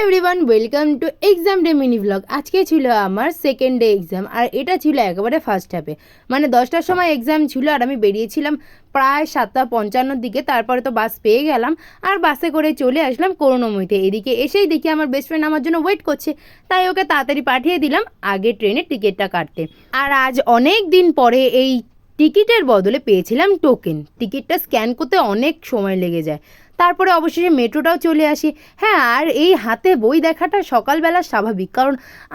Everyone welcome to exam day mini blog. আজকে ছিল আমার সেকেন্ড ডে এক্সাম, আর এটা ছিল একেবারে ফার্স্ট হাফে, মানে 10টার সময় এক্সাম ছিল আর আমি বেরিয়েছিলাম প্রায় 7:55 দিকে। তারপরে তো বাস পেয়ে গেলাম আর বাসে করে চলে আসলাম করুণাময়ীতে। এদিকে এসেই দেখি আমার বেস্ট ফ্রেন্ড আমার জন্য ওয়েট করছে, তাই ওকে তাড়াতাড়ি পাঠিয়ে দিলাম আগে ট্রেনের টিকিটটা কাটতে। আর আজ অনেক দিন পরে এই টিকিটের বদলে পেয়েছিলাম টোকেন। টিকিটটা স্ক্যান করতে অনেক সময় লেগে যায়। তারপরে অবশেষে মেট্রোটাও চলে আসি। হ্যাঁ, আর এই হাতে বই দেখাটা সকালবেলা স্বাভাবিক, কারণ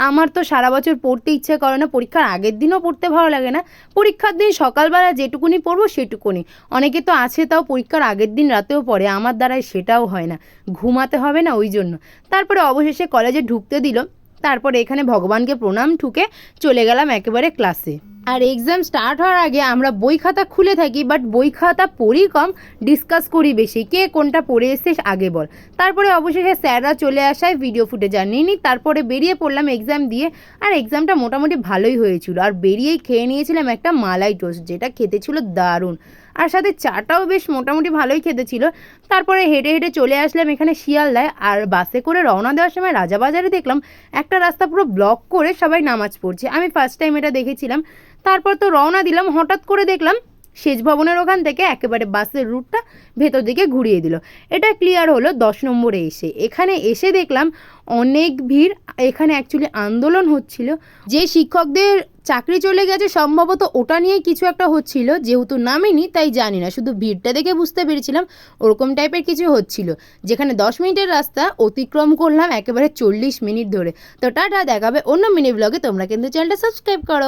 আমার তো সারা বছর পড়তে ইচ্ছে করে না, পরীক্ষার আগের দিনও পড়তে ভালো লাগে না। পরীক্ষার দিন সকালবেলা যেটুকুনি পড়বো সেটুকুনি। অনেকে তো আছে তাও পরীক্ষার আগের দিন রাতেও পড়ে, আমার দ্বারাই সেটাও হয় না, ঘুমাতে হবে না ওই জন্য। তারপরে অবশেষে কলেজে ঢুকতে দিল। তারপরে এখানে ভগবানকে প্রণাম ঠুকে চলে গেলাম একেবারে ক্লাসে। আর এক্সাম স্টার্ট হওয়ার আগে আমরা বই খাতা খুলে থাকি, বাট বই খাতা পড়ি কম, ডিসকাস করি বেশি, কে কোনটা পড়ে এসছিস আগে বল। তারপরে অবশেষে স্যাররা চলে আসায় ভিডিও ফুটেজ আর নিয়ে নিই। তারপরে বেরিয়ে পড়লাম এক্সাম দিয়ে। আর এক্সামটা মোটামুটি ভালোই হয়েছিল। আর বেরিয়েই খেয়ে নিয়েছিলাম একটা মালাই টোস্ট, যেটা খেতে ছিল দারুণ, আর সাথে চাটাও বেশ মোটামুটি ভালোই খেতে ছিল। তারপরে হেঁটে হেঁটে চলে আসলাম এখানে শিয়ালদায়। আর বাসে করে রওনা দেওয়ার সময় রাজাবাজারে দেখলাম একটা রাস্তা পুরো ব্লক করে সবাই নামাজ পড়ছে। আমি ফার্স্ট টাইম এটা দেখেছিলাম। তারপর তো রওনা দিলাম, হঠাৎ করে দেখলাম সেচ ভবনের ওখান থেকে একেবারে বাসের রুটটা ভেতর দিকে ঘুরিয়ে দিল। এটা ক্লিয়ার হলো 10 নম্বরে এসে। এখানে এসে দেখলাম অনেক ভিড়। এখানে অ্যাকচুয়ালি আন্দোলন হচ্ছিল, যে শিক্ষকদের চাকরি চলে গেছে সম্ভবত ওটা নিয়ে কিছু একটা হচ্ছিল। যেহেতু নামিনি তাই জানি না, শুধু ভিড়টা দেখে বুঝতে পেরেছিলাম ওরকম টাইপের কিছু হচ্ছিল। যেখানে 10 মিনিটের রাস্তা অতিক্রম করলাম একেবারে 40 মিনিট ধরে। তো টাটা, দেখাবে অন্য মিনি ব্লগে। তোমরা কিন্তু চ্যানেলটা সাবস্ক্রাইব করো।